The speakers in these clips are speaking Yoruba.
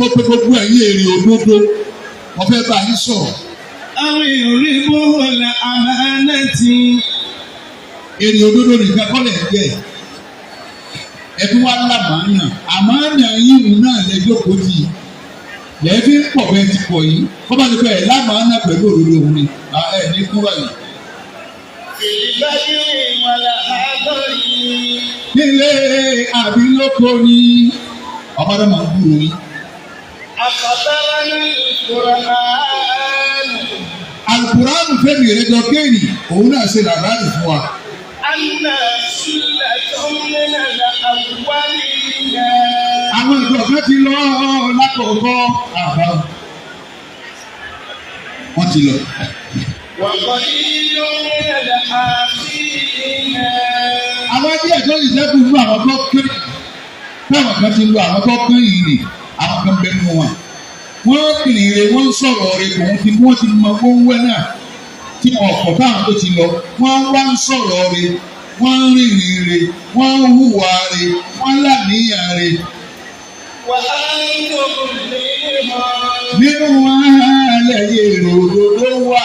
mo pé gbogbo ẹ̀yin èrè òdodo mo fẹ́ bá yín sọ̀rọ̀. àwọn ìròrí bó wọlé àmánátì. èrè òdodo nìkan kọ́ lẹ̀ jẹ́ ẹ̀dùn wa lámàánà àmàánà yìí náà lẹ́jọ́ kó ti lẹ́ẹ̀fí pọ̀ bẹ́ẹ̀ ti pọ̀ yìí kọ́ bá ti pẹ́ ẹ̀ lámàánà pẹ̀lú òdodo òun ni ẹ̀ ní kúrò yìí. ìbájú ìwàlà àgọ́rì. nílé àbí lóko ni ọmọdé máa ń gbúrò yín. àkọ́bẹ́rẹ́ ní Al-Qur'an. Al-Qur'an fẹ́mi ìrẹ́jọ kéènì òun náà ṣe làbáàdì fún wa. anna sullatun minal awwalina. àwọn ìjọ kan ti lọ lákòókò àbá wọn ti lọ. wa qalilun minal akhirina. àwọn díẹ̀ tó yìí sẹ́kù fún àwọn tó kéré táwọn kan ti lo àwọn tó kéré yìí ni àwọn kan bẹ nínú wọn. wọ́n kìnìún rẹ̀ wọ́n ń sọ̀rọ̀ rẹ̀ tòun ti wọ́n ti mọ owó wẹ́ náà tí wọn kọ̀ táwọn tó ti lọ. wọ́n wá ń sọ̀rọ̀ rẹ̀ wọ́n ń rìnrìn rẹ̀ wọ́n ń hùwà rẹ̀ wọ́n láníyàn rẹ̀. wà á ń tó lè mọ. nínú ààlẹ̀ èrò òdodo wà.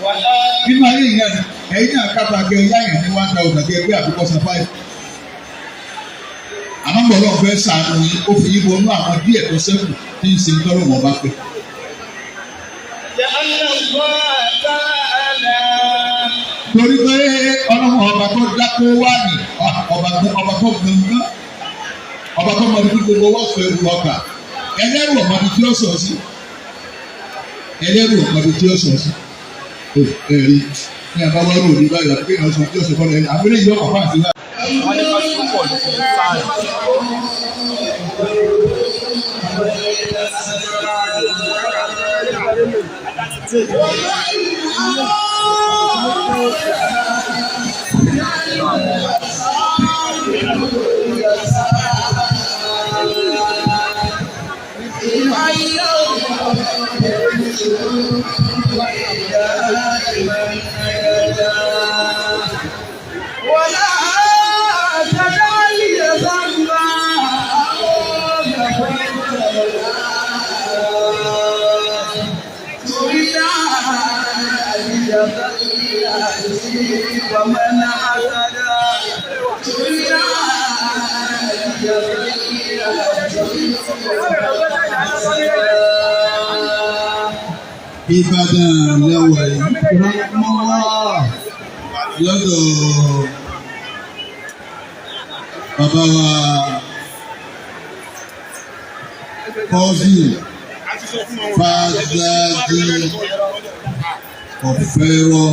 wà á nínú ayé ìyá ẹ̀yin náà kápá kẹ yáyàn ní 1,000 kẹ gbé àbíkọ́ san 5. àmọ́ gbọ́dọ̀ fẹ́ sànù yín ó fi yín wọnú àwọn díẹ̀ tó sẹ́kù tí ń sin tọ́lọ̀ wọn bá pẹ́. torí pé ọlọ́run ọba tó dákó wá ní ọba tó gbọ̀ngàn ọba tó mọbi tí gbogbo wọ́n fẹ́ ru ọkà ẹlẹ́rù ọmọbi tí ó sọ sí ẹlẹ́rù ọmọbi tí ó sọ sí ẹ̀rí ní àbáwá rò ní báyìí àti kéèyàn sọ tí ó sọ fọ́lọ́ ẹ̀rí àbúrò yìí ọkọ̀ fáǹsì náà. wọ́n ní ká tún pọ̀ ní sáà. ومن اعتدى Ìbàdàn lẹ́wọ̀ yìí lọ́dọ̀ bàbá wa kọ́sì fàdájì ọ̀fẹ́rọ̀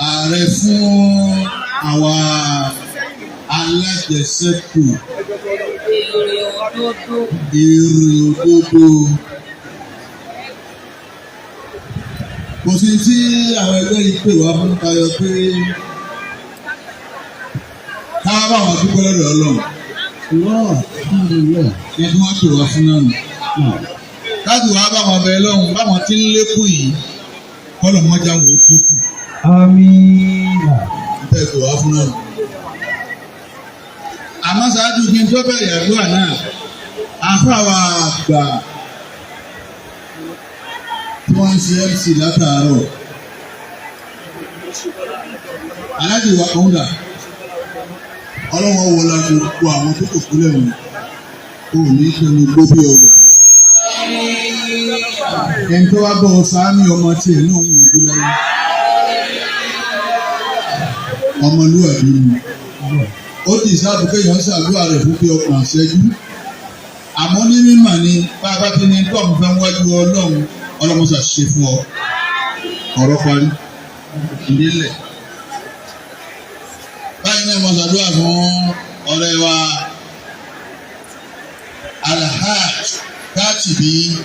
ààrẹ fún àwa alájẹsẹ́kù èrè òdodo. Kò sí tí àwọn ẹgbẹ́ yìí pè wá fún tayọ pé káwá bá wọn dúpẹ́ lọ́dọ̀ Ọlọ́run. Ní tí wọ́n pè wá fún náà nù. Káàdì wàá bá wọn bẹ lọ́hùn báwọn tí ń lékún yìí kọ́lọ̀ mọ́jà wò ó dúkù. Àmín. Bẹ́ẹ̀ pè wá fún náà nù. Àmọ́ ṣáájú kí n tó bẹ̀rẹ̀ àdúrà náà, àfàwà àgbà tí wọ́n ń ṣe MC látàárọ̀. Aláàjì wa kan dà, ọlọ́wọ́ wọlé gbogbo àwọn tó kò kúlẹ̀ wọn, kò ní í ṣe ní gbóbi ọ̀rọ̀. Ẹni tó wá bọ̀ sáámi ọmọ tiẹ̀ náà ń wò lẹ́yìn. Ọmọlúwàbí ni. Ó ti sábà kéèyàn ṣàdúrà rẹ̀ fún pé ọkàn ṣẹ́jú. Àmọ́ ní mímọ̀ ni bàbá tí ní tọ́mù fẹ́ wájú Ọlọ́run ọlọ́mọṣà ṣe fún ọ. Ọ̀rọ̀ parí. Ìdílé. Báyìí náà mo ṣàdúrà fún ọ̀rẹ́ wa Alhaj Katibi.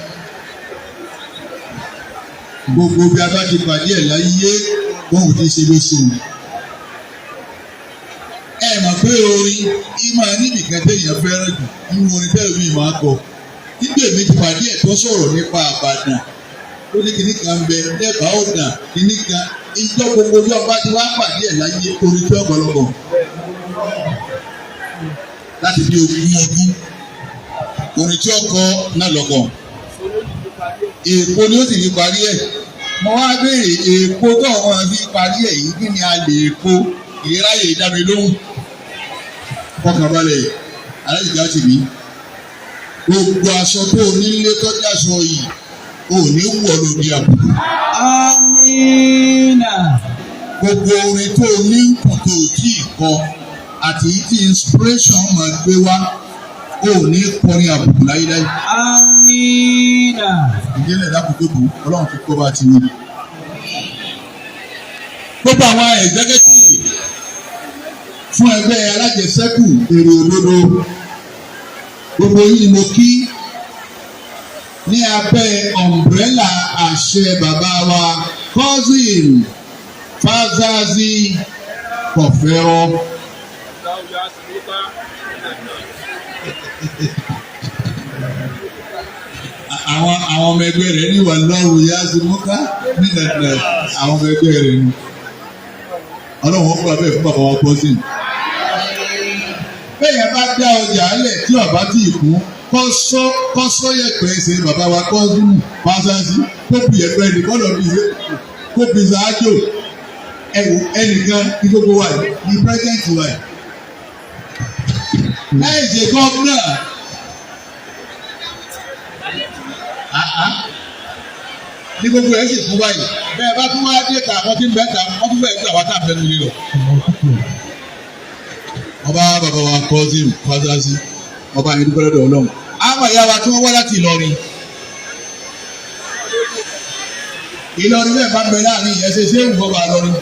Gbogbo bí a bá ti pàdé ẹ̀ láyé bóun ti ṣe ló ṣe wù. Ẹ mọ̀ pé orin ìmọ̀ níbìkan téèyàn fẹ́ràn jù nínú orin tẹ́lẹ̀ mi máa kọ. Nígbà èmi ti pàdé ẹ̀ tó sọ̀rọ̀ nípa Ìbàdàn. Ó ní kinní kan bẹ lẹ́bàá ọ̀dà kinní kan. Ìjọ gbogbo bí ọba ti wá pàdé ẹ̀ láyé orin tí ọ̀pọ̀lọpọ̀. Láti bí ogún ọdún orin tí ọkọ náà lọkọ èèpo ni ó sì fi parí ẹ̀ mo wá béèrè èèpo tó wọn fi parí ẹ̀ yìí kí ni a lè èèpo ìráyè ìdámi lóhùn fọkànbalẹ̀ aláìjà ti bí gbogbo aṣọ tó nílé tọ́jú aṣọ yìí ò ní wọ̀ lóde àbùkù. Amina. Gbogbo orin tó ní kùn tó tí ì kọ àti tí inspiration máa gbé wá ò ní kọrin àbùkù láyéláyé. Amina. Ìdílé ìdákùnkùn bò ọlọ́run tó kọ́ bá ti wí. Gbogbo àwọn executive fún ẹgbẹ́ alájẹsẹ́kù èrè òdodo gbogbo yìí mo kí ní abẹ́ ọ̀mbrẹ́là àṣẹ bàbá wa cousin Fazazi Kọ̀fẹ́rọ́. Àwọn ọmọ ẹgbẹ́ rẹ̀ ní wà lọ́rùn yá sí mọ́ká nílẹ̀ àwọn ọmọ ẹgbẹ́ rẹ̀ ni. Ọlọ́run ó fún abẹ́ fún bàbá wa cousin. Bẹ́ẹ̀ bá dá ọjà alẹ̀ tí ọba tí ì kú kọ́sọ́ yẹ̀pẹ̀ ṣe bàbá wa cousin Fazazi kó bì ẹgbẹ́ ní bọ́lọ̀ bí kó bì sáájò ẹnìkan ní gbogbo wa ní president wa láì ṣe gómìnà ní gbogbo ẹ̀ sì fún báyìí bẹ́ẹ̀ bá tún wá dé ta àwọn tí ń bẹ́ẹ̀ ta wọ́n tún bẹ́ẹ̀ gbà wá tá à ń bẹ́ẹ̀ nílé lọ. Ọba bàbá wa cousin Fazazi ọba yẹn dúpẹ́ lọ́dọ̀ Ọlọ́run àwọn ìyá wa tí wọ́n wá láti Ìlọrin bẹ́ẹ̀ bá ń bẹ láàrin ìyẹn ṣe ṣéwù fọba lọrin.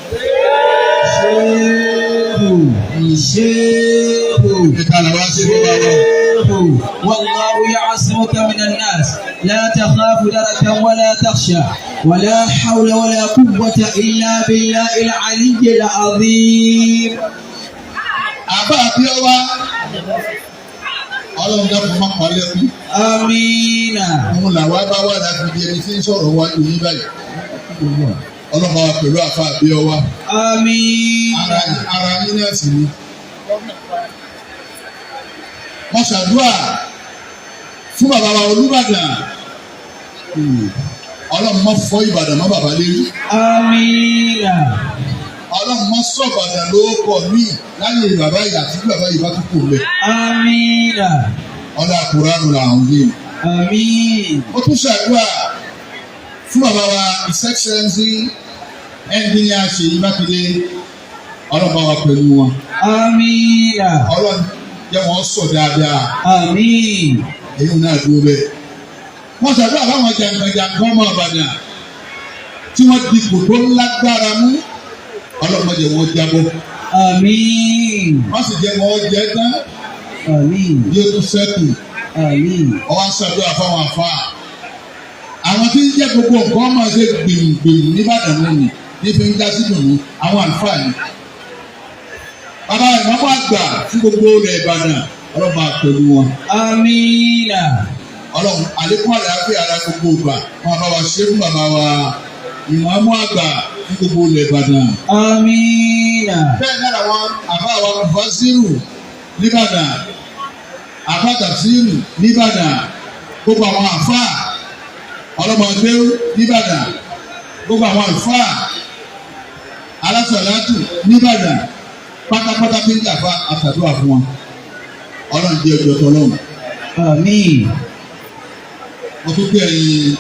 ṣéwù ìka làwọn ṣe fọba wa. والله يعصمك من الناس لا تخاف دركا ولا تخشى ولا حول ولا قوة إلا بالله العلي العظيم. àbá àbíọ́wá Ọlọ́run dákun máa pa lẹ́kún. Amina. Òun làwa bá wà láti di ẹni tí ń sọ̀rọ̀ wá lóyún báyìí. Ọlọ́run bá wa pẹ̀lú àfa àbíọ́wá. Amina. Ara yín náà sì ni. Wọ́n ṣàdúrà fún bàbá wa Olúbàdàn. Ọlọ́run má fọ́ Ìbàdàn má bàbá lérí. Amina. Ọlọ́run má sọ Ìbàdàn ló kọ̀ mí láyé bàbá ìyá tí bàbá yìí bá tún kò lẹ̀. Amina. Ọlá Kùránù làwọn yé. Àmín. Ó tún ṣàdúrà fún bàbá wa His Excellency Engineer Ṣèyí Mákindé. Ọlọ́run bá wa pẹ̀lú wọn. Amina. Ọlọ́run jẹ́ wọ́n sọ dáadáa. Àmín. Èyí náà dúró bẹ́ẹ̀. Wọ́n ṣàdúrà fáwọn jàǹkànjàǹkàn ọmọ Ìbàdàn tí wọ́n di kòtò lágbára mú. Ọlọ́run jẹ́ wọ́n jábọ́. Àmín. Wọ́n sì jẹ́ wọ́n jẹ́ tán. Àmín. Yóò tún sẹ́kù. Àmín. Ọwọ́ ṣàdúrà fáwọn àfáà. Àwọn tí ń jẹ́ gbogbo nǹkan máa ṣe gbìngbìn nìbàdàn lónìí níbi ń dá sí dùnú àwọn àlùfáà ni. Bàbá ìmọ̀mọ́ àgbà fún gbogbo ilẹ̀ Ìbàdàn ọlọ́ba pẹ̀lú wọn. Amina. Ọlọ́run àlékún àlàáfíà ara gbogbo ìgbà wọn bá wa ṣe fún bàbá wa ìmọ̀mọ́ àgbà fún gbogbo ilẹ̀ Ìbàdàn. Amina. Bẹ́ẹ̀ náà làwọn àbá wa Fasiru nìbàdàn àbá Tafsiru nìbàdàn gbogbo àwọn àfáà ọlọ́mọdé nìbàdàn gbogbo àwọn àlùfáà alásọ̀látù nìbàdàn pátápátá bí ń dàgbà àtàdúrà fún wọn Ọlọ́run jẹ́ ọjọ́ tọ́lọ́run. Àmín. Mo tún gbé ẹ̀yin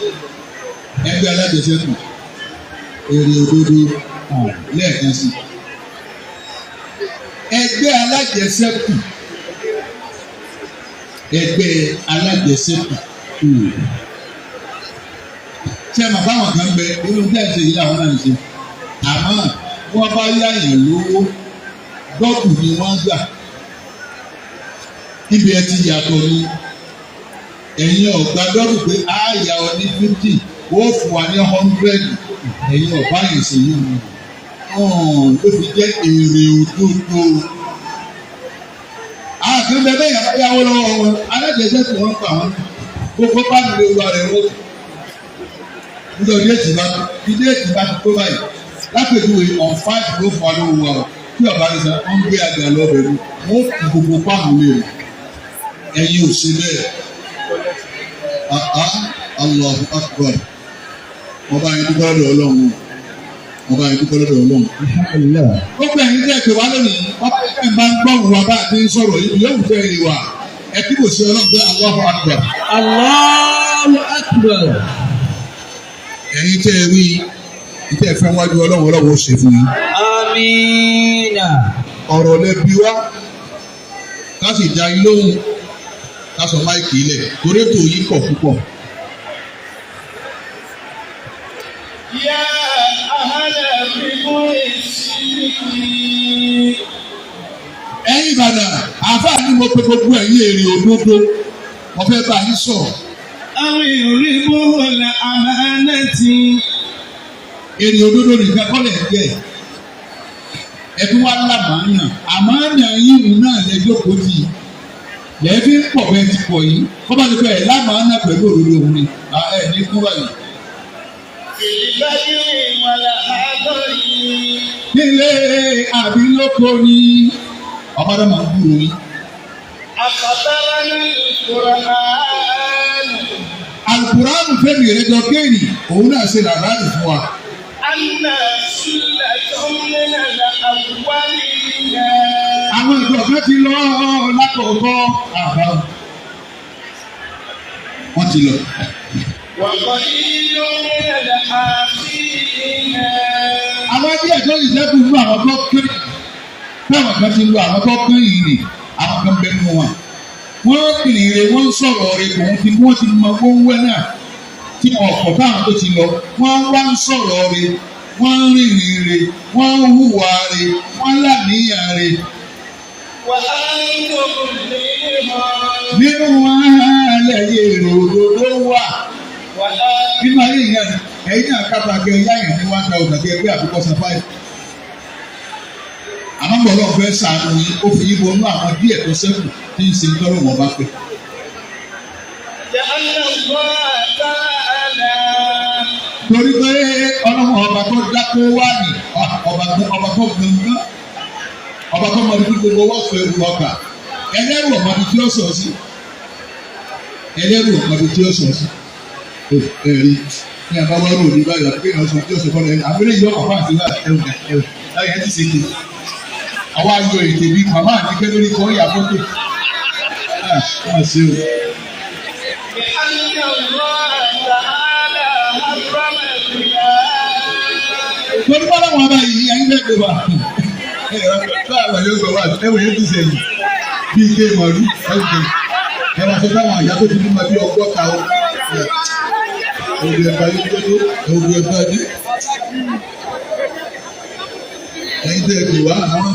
ẹgbẹ́ alájẹsẹ́kù èrè òdodo lẹ́ẹ̀kan sí. Ẹgbẹ́ alájẹsẹ́kù ṣé màá báwọn kan bẹ nínú bí ẹsẹ yìí làwọn náà ń ṣe àmọ́ wọ́n bá yáyàn lówó dọ́kù ni wọ́n gbà níbi ẹ ti yàtọ̀ ni ẹ̀yin ọ̀gá dọ́kù pé á yà ọ ní 50 ó fún wa ní 100 ẹ̀yin ọ̀bá yìí ṣe yìí ni ló fi jẹ́ èrè òdodo. Àkàndé bẹ́ẹ̀ yàwó lọ́wọ́ wọn alájẹsẹ́ tí wọ́n pa wọn gbogbo bá nílé wa rẹ̀ wọ́n nítorí déètì bá ti tó báyìí lápèjúwe on 5 ló fún wa lówó wa tí ọba ní sọ wọ́n gbé àgbà lọ́bẹ̀rù wọ́n fi gbogbo páàmù lé rẹ̀ ẹ̀yin ò ṣe bẹ́ẹ̀ Allahu Akbar. Ọba yẹn dúpẹ́ lọ́dọ̀ Ọlọ́run. Ọba yẹn dúpẹ́ lọ́dọ̀ Ọlọ́run. Alhamdulillah. Gbogbo ẹ̀yin tẹ́ ẹ̀kẹ́ wá lónìí, ọba yẹn tẹ́ ẹ̀ máa ń gbọ́ òun wa bá a ti ń sọ̀rọ̀ yìí, yóò tẹ́ ẹ̀ wà. Ẹ kí kò sí Ọlọ́run pé Allahu Akbar. Allahu Akbar. Ẹ̀yin tẹ́ ẹ wí, tẹ́ ẹ fẹ́ wájú Ọlọ́run Ọlọ́run ó ṣe fún yín. Amina. Ọ̀rọ̀ lẹ bí wá, ká sì dá yín lóhùn, ká sọ máìkì ilẹ̀, torí ètò yìí pọ̀ púpọ̀. يا أهل الشرك Ẹ̀yin Ìbàdàn, àáfàá ni mo pe gbogbo ẹ̀yin èrè òdodo, mo fẹ́ bá yín sọ̀rọ̀. أو يريبه الأمانة Èrè òdodo nìkan kọ́ lẹ̀ jẹ́. Ẹ̀dùn wa ńlá màánà, àmàánà yìí náà lẹ́jọ́ kò tì í. Lẹ́ẹ̀fín pọ̀ bẹ́ẹ̀ ti pọ̀ yìí, kọ́ bá ti pẹ́ ẹ̀ lámàánà pẹ̀lú òdodo òun ni, ẹ̀ ní kú báyìí. في البدر والحضر Nílé àbí lóko ni ọba dá máa ń dúró ní. أخبرنا القرآن Alukuraanu fẹ́mi rẹ̀ jọ kéènì, òun náà ṣe làbáàdì fún wa. أن سلة من الأولين Àwọn ìjọ kan ti lọ lákòókò àbá. Wọ́n ti lọ. وقليل من الآخرين Àwọn díẹ̀ tó yìí sẹ́kù nínú àwọn tó kéré. Táwọn kan ti lọ àwọn tó kéré yìí nì, àwọn kan bẹ nínú wọn. Wọ́n kìlì rẹ̀ wọ́n ń sọ̀rọ̀ rẹ̀ kò wọ́n ti mọ owó wẹ́ náà. Tí ọ̀pọ̀ táwọn tó ti lọ, wọ́n wá ń sọ̀rọ̀ rẹ̀, wọ́n ń rìnrìn rẹ̀, wọ́n ń hùwà rẹ̀, wọ́n láníyàn rẹ̀. وأنتم منهم Nínú wọn lẹ́yìn èrò òdodo wà. Nínú ayé yẹn, ẹ̀yin náà kápá kẹ yáyàn ní 1,000 kí ẹgbẹ́ àkókò san 5. Àmọ́ gbọ́dọ̀ fẹ́ sàánú yín, ó fi yín wọnú àwọn díẹ̀ tó sẹ́kù tí ń ṣe ń tọ́lọ̀ wọn bá pẹ́. لأن الله تعالى Torí pé ọlọ́mọ ọba tó dákó wá ní ọba tó gbọ̀ngàn, ọba tó mọ ibi gbogbo wọ́n fẹ́ ru ọkà. Ẹlẹ́rù ọmọdé tí ó sọ sí. Ẹlẹ́rù ọmọdé tí ó sọ sí. Ẹ̀rí ní àbáwárò ní báyìí àti kéèyàn sọ tí ó sọ fọ́nà ẹni àbúrò yìí ọkọ̀ fáǹsì náà ẹ̀rù láyé ẹ̀ ti ṣe ké. Àwa ayọ̀ èdè bíi màmá àdìgẹ́ lórí kọ́ ìyá fọ́tò. Wọ́n ṣe o. لأن الله تعالى حرم الرياء Torí bá láwọn ọba yìí ayé bẹ́ẹ̀ gbé wa. Báwo yóò gbọ́ wá ẹ̀wọ̀n yẹn ti sẹ́yìn bíi ké mọ̀lú ẹ̀wọ̀n. Ẹ máa sọ fáwọn àyà tó ti ní ma bí 100 o. Ògùn ẹ̀fà yìí gbọ́dọ̀ ògùn ẹ̀fà dé. Ẹyin tẹ́ ẹ pè wá àwọn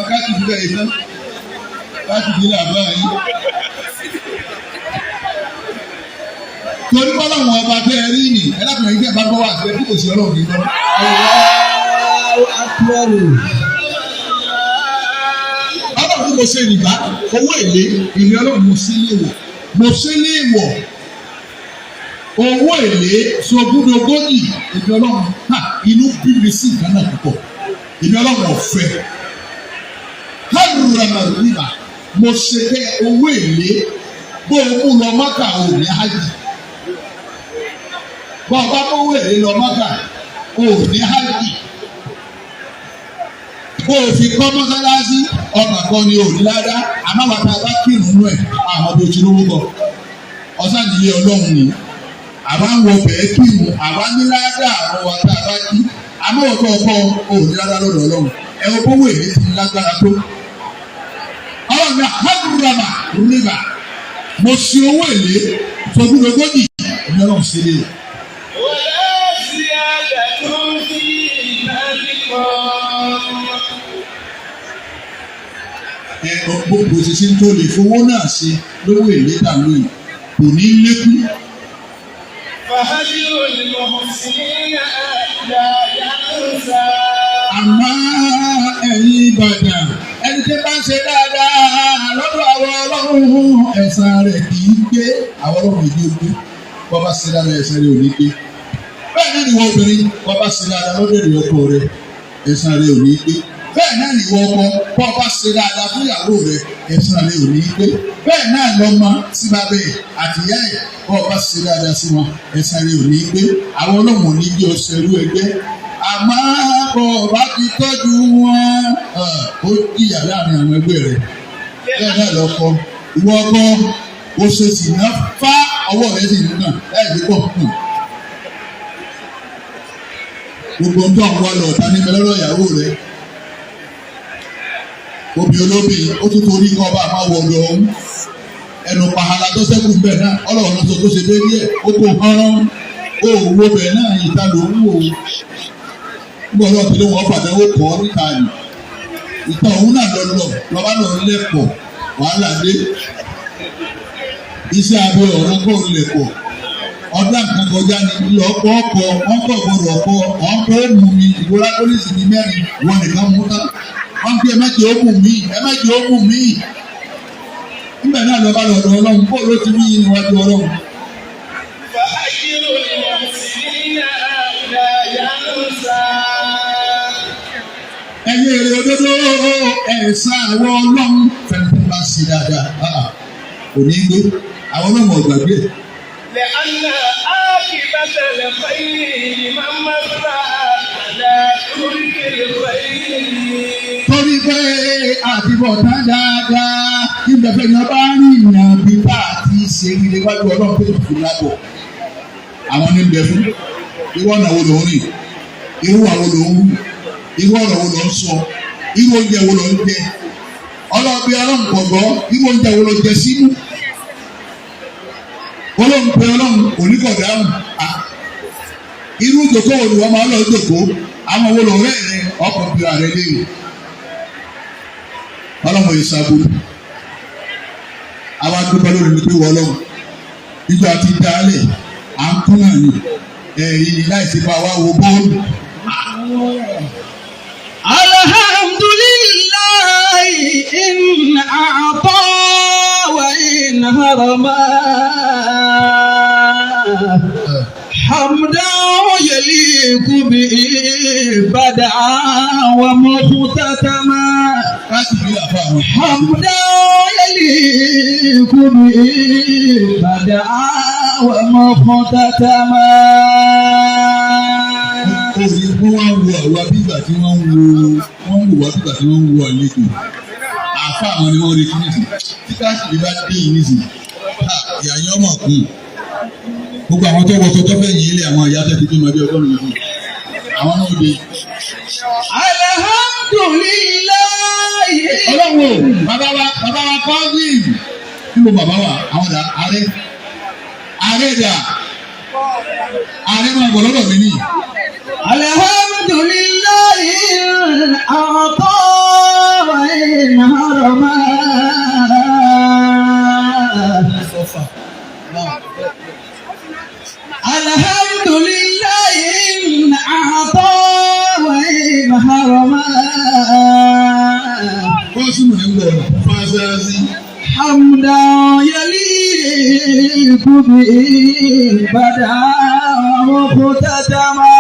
káàkiri bẹ́ẹ̀ yìí náà. Káàkiri làbá yìí. Torí bá láwọn ọba tẹ́ ẹ rí nì, ẹ lápẹ̀ yìí tẹ́ ẹ bá gbọ́ wá àti ẹ kí kò sí Ọlọ́run ní gbọ́. Allahu Akbar. Ọlọ́run tí mo ṣe nìgbà owó èlé ìlú Ọlọ́run mo sí léèwọ̀. Mo sí léèwọ̀. Owó èlé sọgúdogójì ìlú Ọlọ́run inú bíbí sí nǹkan náà púpọ̀. Ìlú Ọlọ́run ọ̀fẹ́. Hàrùràmà rìbà mo ṣe bẹ́ẹ̀ owó èlé bó o mú lọ Mákà ò ní hajj. Bó o bá mú owó èlé lọ Mákà ò ní hajj. Bó o fi kọ́ mọ́sálásí ọgbà kan ni ò ní ládá àmọ́ bàtà bá kírun nú ẹ̀ àwọn tó ti lówó bọ̀. Ọ̀sán ìdílé Ọlọ́run ni àwa ń wọ bẹ̀ẹ́ kírun àwa ní ládá àwọn wa tá a bá kí àmọ́ ọ̀tọ̀ ọkọ ò ní ládá lọ́dọ̀ Ọlọ́run ẹ wo bówó èlé ti lágbára tó. Ọlọ́run ní àhádùrọ̀mà rìbà mo ṣe owó èlé sọdúnlógójì ní Ọlọ́run ṣe lé. ولا زيادة في إيمانكم Gbogbo òṣìṣẹ́ tó lè fowó náà ṣe lówó èlé tàbí yìí kò ní lékún. فهدي المحسنين لا ينسى Àmọ́ ẹ̀yin Ìbàdàn ẹni tí bá ń ṣe dáadáa lọ́dọ̀ àwọn Ọlọ́run ẹ̀san rẹ̀ kì í gbé àwọn Ọlọ́run ìdí ogbé wọ́n bá ṣe dáadáa ẹ̀san rẹ̀ ò ní gbé. Bẹ́ẹ̀ náà ni wọ́n obìnrin wọ́n bá ṣe dáadáa lọ́dọ̀ èrè ọkọ rẹ̀ ẹ̀san rẹ̀ ò ní gbé. bẹ́ẹ̀ náà nìwọ ọkọ bọ́ ọba ṣe dáadáa fún ìyàwó rẹ ẹ̀san rẹ ò ní gbé bẹ́ẹ̀ náà lọ́mọ sí bàbá ẹ̀ àtìyá ẹ̀ bọ́ ọba ṣe dáadáa sí wọn ẹ̀san rẹ ò ní gbé àwọn ọlọ́run ò ní gbé ọ̀sẹ̀rú ẹgbẹ́ àmọ́ bọ́ ọba ti tọ́jú wọn ó jìyà láàrin àwọn ẹgbẹ́ rẹ bẹ́ẹ̀ náà lọ́kọ ìwọ ọkọ ó ṣe sì ná fá ọwọ́ rẹ sì nínú láì dé pọ̀ gbogbo ń tọ́ àwọn ọlọ́ ọ̀tá ní mẹ́lọ́rọ̀ ìyàwó rẹ obì olóbì ó tún torí kọ́ bá máa wọ̀ lọ ọ̀hún ẹnu pàhálà tó sẹ́kù bẹ́ẹ̀ náà ọlọ́run lọ́sọ tó ṣe dérí ẹ̀ ó kó hánrán ó wo bẹ́ẹ̀ náà ìta ló ń wò ó nígbà ọlọ́run tó ló wọ́n fàdánwò kọ́ níta yìí ìta òun náà lọ́ba lọ lẹ́pọ̀ wàhálà dé iṣẹ́ abẹ ọ̀rọ̀ kọ́ lẹ́pọ̀ ọdún àkàn kọjá ni ilé ọkọ̀ ọkọ̀ wọn kọ̀ gbọdọ̀ ọkọ̀ wọn kọ́ mú mi ìgbóra pólísì ní mẹ́rin wọn nìkan mú tán wọn fi ẹ̀mẹ́jì ó mú mi ẹ̀mẹ́jì ó mú mi nígbà náà lọ́ba lọ́dọ̀ ọlọ́run kó ló ti rí níwájú ọlọ́run. فأجر المحسنين لا ينسى. ẹ̀yin èrè òdodo ẹ̀sán àwọn ọlọ́run fẹ́ẹ́ bá ṣe dáadáa kò ní gbé àwọn ọlọ́run ọ̀gbàgbé. لأن عاقبة الخير لمن مر على ترك الخير. torí pé àtibọ̀tán dáadáa ìgbẹ́fẹ́ ni ọba rí ìyàn bí bá àti ṣe ilé wájú ọlọ́run tó fi lábọ̀ àwọn ní bẹ fún irú ọ̀nà wo ló ń rìn irú àwọn ló ń wù irú ọ̀rọ̀ wo ló ń sọ irú oúnjẹ wo ló ń jẹ ọlọ́ọ̀bí ọlọ́run pọ̀gbọ́ irú oúnjẹ wo ló jẹ sínú ọlọ́run pé ọlọ́run oníkọ̀dáhùn irú ìdòkó wo ni wọ́n máa lọ dòkó àwọn wo lọ rẹ́ rẹ ọkọ̀ bí ara rẹ léèrè ọlọ́run yìí sábúrú àwọn adúgbò lórí ni pé wọ́n lọ́wọ́ ìjọ àti dálẹ̀ à ń kún náà ni ẹ̀yìn ní láì sí pa wá wo bọ́ọ̀lù. Alhamdulillahi in a'ta wa in harama. حمدا يليق به بدعا ومختتما حمدا يليق به بدعا ومختتما. wọ́n wo àwa bígbà tí wọ́n wò wá bígbà tí wọ́n wo àlejò àfa àwọn ni wọ́n retí nísìn tí káàsì bá dé yìí nísìn ìyá yẹn ọmọ kù gbogbo àwọn tó wọṣọ tó fẹ́ yìn ilé àwọn ìyá tẹ́ ti tó máa bí ọgọ́rùn-ún yìí àwọn náà dé. Alhamdulillahi. ọlọ́wọ́ bàbá wa kọ́ọ̀dì níbo bàbá wa àwọn dà ààrẹ dà ààrẹ máa bọ̀ lọ́dọ̀ mi nìyí. Alhamdulillahi a'ta wa in harama. Alhamdulillahi a'ta wa in harama. Kọ́sùmù ní gbọ́ fásitì. حمدا يليق به بدعا ومختتما.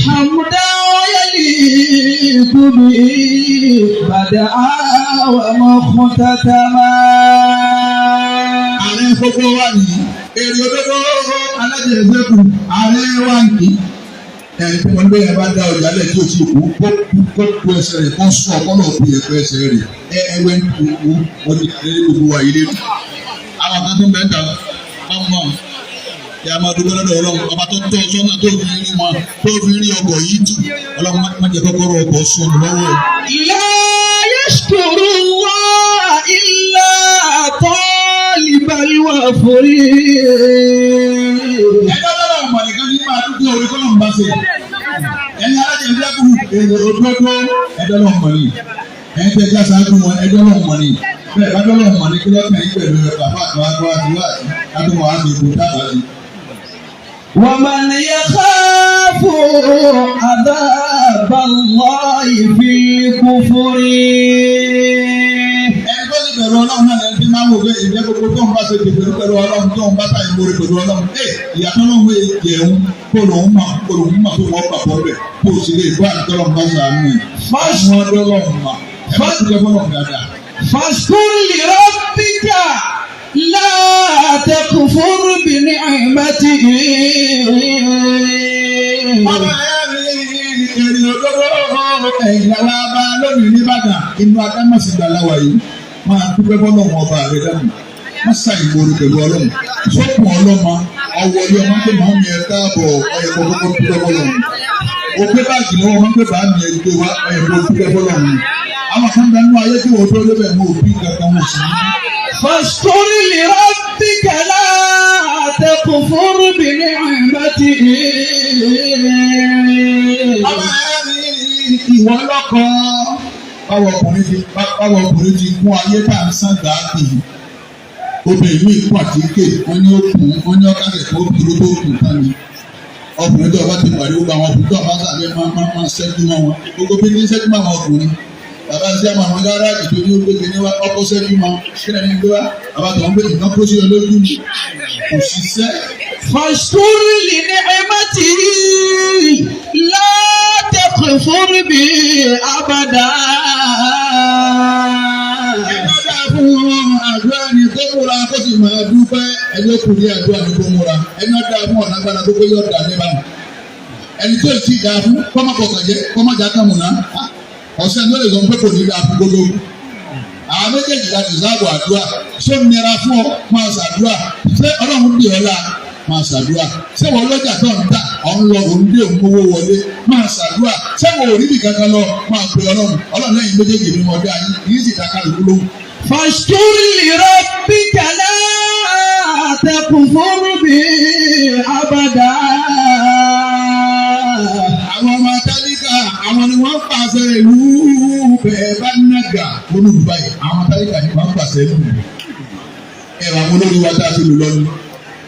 حمدا يليق به بدعا ومختتما. ààrẹ gbogbo wa ní èrè òdodo alájẹsẹ́kù ààrẹ wa ní tí wọ́n gbé yẹn bá dá ọjà lẹ̀ tí o ti kú kó kó ẹsẹ̀ rẹ̀ kó sún ọkọ́ náà kú ẹ̀kọ́ ẹsẹ̀ rẹ̀ ẹwẹ́ ń tu kú wọ́n ti kàlẹ́ gbogbo wa yìí lé mu. àwọn kan tó ń bẹ ń ta ọmọ ìyá máa dúpẹ́ lọ́dọ̀ ọlọ́run ọba tó tọ́ sọ́nà tó fi rí wọn tó fi rí ọkọ̀ yìí tù ọlọ́run má jẹ́ kọ́kọ́rọ́ ọkọ̀ sọnù lọ́wọ́. لا يشكر الله إلا طالب الوفر. ẹjọ́ lọ́wọ́ ọmọ nìkan ní máa dúpẹ́ orí kọ́nà ń bá ṣe ẹ̀yin alájẹsẹ́kù èrè òdodo ẹjọ́ lọ́wọ́ mọ̀ ni ẹ̀yin tẹ́ ká sáájú wọn ẹjọ́ lọ́wọ́ mọ̀ ni bẹ́ẹ̀ bá dọ́lọ́ mọ̀ ni kí lọ́kàn yín pẹ̀lú bàbá àtàwọn àdúrà àdúrà àti ìbò dábàá sí. ومن يخاف عذاب الله في الكفر. ẹni tó ti ìbẹ̀rù ọlọ́run náà lẹ́ni tí máa ń wò pé ìjẹ́ gbogbo tó ń bá ṣe pẹ̀lú ọlọ́run tó ń bá ta ìmoore pẹ̀lú ọlọ́run ìyàtọ̀ ọlọ́run jẹun kó lòun mọ̀ pé wọ́n pàpọ̀ bẹ̀ kó o sì lè bá àtọ́lọ́run bá ṣàánú ẹ̀. fáṣọ ọlọ́run mọ̀ ẹ bá ti lè fọlọ́run dáadáa. fashkur li rabbika la takfur bi ni'matihi. ọba ẹ̀ rí èrè òdodo ẹ̀yìn làwọn abá lónìí nìbàdàn inú adámọ̀sí gbàláwà yìí máa dúpẹ́ bọ́lọ́mọ ọba rẹ̀ dànù wọ́n ṣàì ìgboro pẹ̀lú ọlọ́run sọ́kùn ọlọ́mọ ọwọ́ ilé ọmọ pé màá mi ẹ̀ káàbọ̀ ọyẹ kọ́kọ́ dúpẹ́ bọ́lọ́run òpé báàgì ni wọ́n pé bàá mi ẹ̀ gbé wá ọyẹ kọ́ dúpẹ́ bọ́lọ́run àwọn kan bẹ nínú ayé tí wọ́n tó lébẹ̀ mú òbí kankan wọ̀ sí. fashkur li rabbika la takfur bi ni'matihi. Ìwọ lọ́kọ báwo ọkùnrin ti kún ayé tá à ń sàn dáàbì obìnrin mi kún àtíkè wọ́n ní òkun wọ́n ní ọ̀kadà tó dúró tó kù tán ni ọkùnrin tó ọba ti pàdé gbogbo àwọn ọkùnrin tó ọba sàbẹ̀ máa ṣẹ́jú mọ́ wọn gbogbo bí ní ṣẹ́jú mọ́ àwọn ọkùnrin bàbá ń sẹ́ àwọn gáràjì tó ní ó gbégbé ní ọkọ̀ ṣẹ́jú mọ́ kí lẹ́ni ń gbé wá bàbá tó ń gbé nǹkan kó sí ọ lójú kò ṣiṣẹ́. fashkur li ni'matihi la takfur bi abada. ẹ̀ka dá fún àdúrà ní tó múra kó sì máa dúpẹ́ ẹjọ́ kù ní àdúrà ní tó múra ẹni dá fún ọ̀nà agbára tó pé yóò dà ní báwọn ẹni tó ti dá fún kọ́mọkọ̀kọ̀jẹ́ kọ́mọjà kàmùnà ọ̀sẹ̀ ló lè sọ pé kò ní dá fún gbogbo àwọn méjèèjì láti sáàbò àdúrà ṣé ń nira fún ọ máa ṣàdúrà ṣé ọlọ́run dì ọ́ la máa ṣàdúrà ṣé wọ́n lọ́jà tó ń tà ọ̀n lọ òun dé òun owó wọlé máa ṣàdúrà ṣé wọ́n ò rí bì kankan lọ máa pe ọlọ́run lẹ́yìn méjèèjì ní ọdẹ ayé kìí sì dáká lóko lóhùn. fashkur li rabbika la takfur bi abada. àwọn ọmọ tálíkà àwọn ni wọ́n pàṣẹ ìlú bẹ́ẹ̀ bá nàgà lónìí Dubai àwọn tálíkà ni wọ́n pàṣẹ ìlú ẹ̀rọ àwọn olórí wa tá a ti lò lọ́nu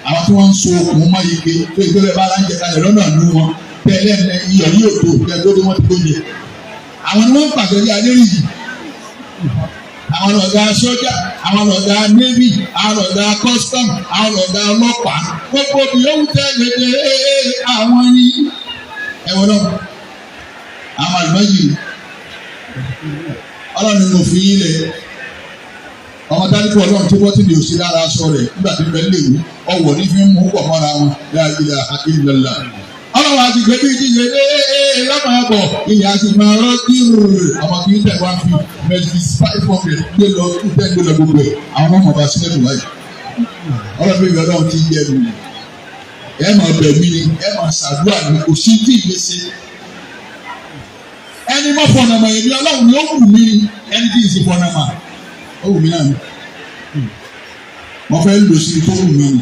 àwọn tí wọ́n ń so okùn mọ́ ike tó ìgbélé bá ara ń jẹ kalẹ̀ lọ́nà ìlú wọn tẹ́lẹ̀ iyọ̀ ní òtò tẹ́lẹ̀ tó dé wọ́n ti tó jẹ àwọn ni wọ́n pàṣẹ ní adéríyì àwọn ọ̀gá sọ́jà àwọn ọ̀gá navy àwọn ọ̀gá custom àwọn ọ̀gá ọlọ́pàá gbogbo bí ó ń tẹ́lẹ̀ àwọn ní ẹ̀wọ̀n náà àwọn àlùmọ́jì ọlọ́run ni mo fi yín lẹ̀ ọmọ dáríkọ̀ ọlọ́run tó bọ́ tí mi ò sí lára aṣọ rẹ̀ nígbà tí bẹ́ẹ̀ lè wú ọwọ́ ní fi ń mú pọ̀ mọ́ra wọn láàbílà àkínlélá ọlọ́run àti gbẹ̀bí ìdíje lọ́pọ̀lọpọ̀ ìyá sì máa rọ́ọ̀kì ọmọ kì í tẹ̀ wá fi mẹ́tìrì 500 gbé lọ gbé lọ gbogbo ẹ̀ àwọn ọmọ bá sílẹ̀ nù láyé ọlọ́run bí ọlọ́run ti yẹ mi ẹ máa bẹ̀ mí ni ẹ máa ṣàdúrà mi kò sí tí ì lè ṣe ẹni mọ́ fọ̀nàmọ̀ èmi ọlọ́run ni ó wù mí ẹni tí ì ṣe fọ̀nàmọ̀ ó wù mí náà ni mo fẹ́ lò sí tó wù mí ni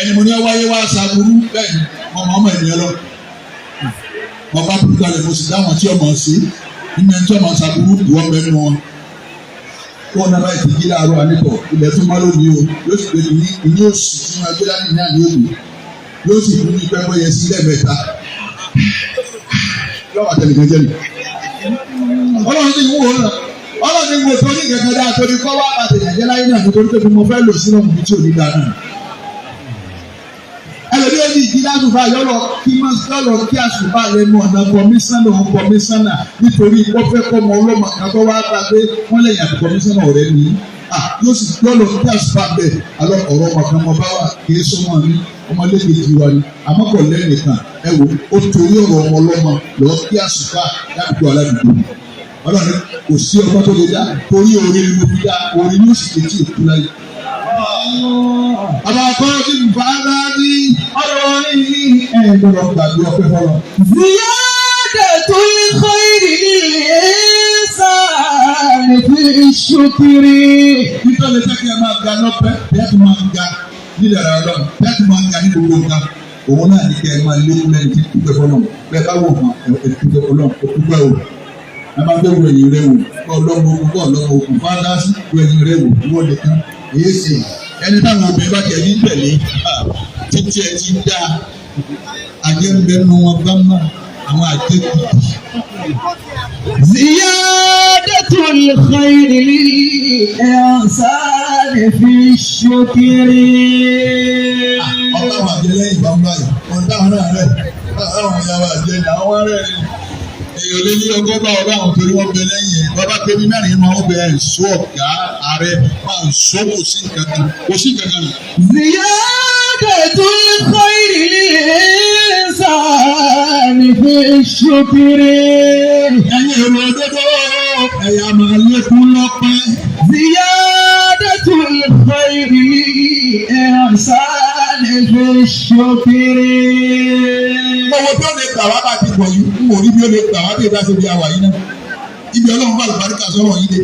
ẹni mo ní wáyé wá ṣàbùrú bẹ́ẹ̀ ni mo mọ̀ ọmọ ènìyàn lọ mo bá kúrú kalẹ̀ mo sì dáwọn tí ọmọ sí nínú ẹni tí ọmọ ṣàbùrú ìwọ́n bẹ́ẹ̀ nínú wọn kó ọ̀nà báyìí ti jí láàárọ̀ àníkọ̀ ilẹ̀ tó má lónìí o yóò sì gbé ní ìní òsì tí wọn gbé dání ní àná òbí yóò sì fún mi pẹ́pẹ́ yẹn sí lẹ́ẹ̀mẹ́ta lọ́wọ́ àtẹnìkan jẹ́ mi ọlọ́run ti wúwo náà ọlọ́run ti wúwo tó ní kẹ̀kẹ́ dáa torí kọ́ wá àtẹ̀yẹ̀ jẹ́ láyé náà nítorí pé mo fẹ́ lò sínú ọ̀hún tí ò ní dáa náà ẹlòmí ó ní ìdí lásùfà yọlọ kí àsùfà lẹ́nu ọ̀nà kọmíṣánná nítorí wọ́n fẹ́ kọ́ ọmọ ọlọ́mọ àkàtọ́ wá bá pé wọ́n lẹ́yìn àti kọmíṣánná ọ̀rẹ́ ní yóò sì yọlọ kí àsùfà bẹ̀ alọ́ ọ̀rọ̀ ọmọ bá wà kì í sọmọ ní ọmọlẹ́gbẹ̀ẹ́ wa ni àmọ́kọ̀ lẹ́nìkan ẹ wò ó torí ọ̀rọ̀ ọmọ ọlọ́mọ lọ kí àsùfà ládùúgbò aládùúgbò ọlọ́run kò sí ọgbọ́n tó lè dá torí orí ni mo fi dá orí ni ó sì kéjì òkú láyé. Bàbá kan ti fà á láàbí ọ̀rọ̀ ní gbọ́dọ̀ gbàgbé ọpẹ́ fọlọ́. Ziyadatul khayri lisan fi shukri. Nítorí pé kí ẹ máa ga lọ́pẹ́ bẹ́ẹ̀ tó máa ga nílẹ̀ rẹ̀ ọlọ́run bẹ́ẹ̀ tó máa ga ní gbogbo nǹkan. Òun náà ní kí ẹ máa lé lẹ́yìn tí kúpẹ́ fọlọ́ bẹ́ẹ̀ bá wò hàn ẹ̀kúpẹ́ fọlọ́ ẹ̀kúpẹ́ o. Ẹ máa gbé wo ẹ̀yìn rẹ̀ wò kọ́ ọlọ́mọ òkú fáńdásí wo ẹ̀yìn rẹ̀ wò wọ́n lè kán èyí sì ẹni táwọn obìnrin bá tiẹ̀ ní tẹ̀lé títí ẹ ti dá àjẹmbẹ́nu wọn gbámá àwọn àjẹkù. زيادة الخير للإنسان في الشكر. ọba àwọn àjẹ lẹ́yìn bàbá yìí wọn dáhùn náà rẹ̀ àwọn ìyàwó àjẹ ní àwọn rẹ̀ èèyàn lé ní ọgọ́bà ọba àwọn torí wọ́n bẹ lẹ́yìn ẹ̀ bàbá pé ní mẹ́rin máa ń bẹ ẹ̀ṣọ́ ọ̀gá ààrẹ máa ń sọ kò sí nǹkan kan. زيادة الخير للإنسان في الشكر. ẹ̀yin èrò òdodo ẹ̀yà máa lékún lọ́pẹ́. زيادة الخير للإنسان في الشكر. Owó tó lè gbà wá bá ti pọ̀ yìí, n ò rí bí ó lè gbà wá bí ìdá síbi àwà yìí náà. Ibi ọlọ́run bá àlùbáríkà sọ̀rọ̀ yìí dé.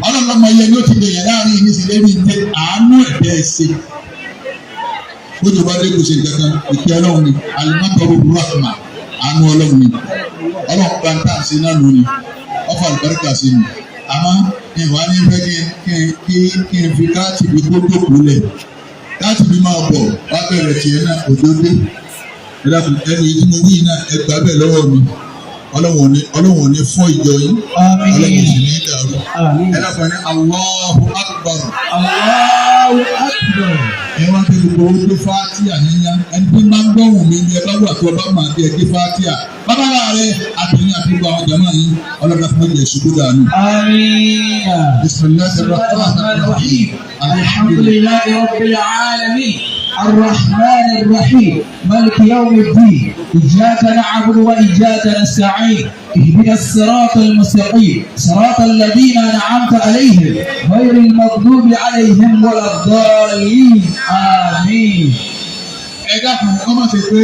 Ọlọ́run ọmọ yẹn ló ti lèyàn láàrin yìí sí lẹ́ni ìdè àánú ẹ̀dẹ́ ẹ̀sẹ̀. Bójú bá dé kò ṣe kankan, ìpè ọlọ́run ni, alimọ́tò ọ̀rọ̀ àtùmá, àánú ọlọ́run ni. Ọlọ́run bá ń tà sí náà lónìí, ọ̀fọ̀ àlùbáríkà sí mi. Àmọ́ ìwà ní fẹ́ kí n fi káàtì bí kó dòkú lẹ̀. Káàtì bí máa bọ̀ wá bẹ̀rẹ̀ tiẹ̀ náà òdodo. Ẹ̀dàkùn ẹnu yìí tí mo wí náà ẹgbàá bẹ́ẹ̀ lọ́wọ́ mi. Ọlọ́run ò ní fọ́ ìjọ yìí. Ọlọ́run sì ní ìdàrú. Ẹ̀dàkùn ní Allahu Akbar. Allahu Akbar. Ẹ wá pé gbogbo owó tó fátíà níyà. Ẹni tí máa ń gbọ́hùn mi ní ẹ bá wà tó ọba máa bí ẹ dé fátíà. Bàbá rẹ̀ àtẹ̀yìn àti gbogbo àwọn jàmáà yìí ọlọ́dà fún ẹgbẹ́ ìṣubú dànù. آمين. بسم الله الرحمن الرحيم. الحمد لله رب العالمين الرحمن الرحيم مالك يوم الدين إياك نعبد وإياك نستعين اهدنا الصراط المستقيم صراط الذين أنعمت عليهم غير المغضوب عليهم ولا الضالين آمين. Ẹ dákun, ọmọ ṣe pé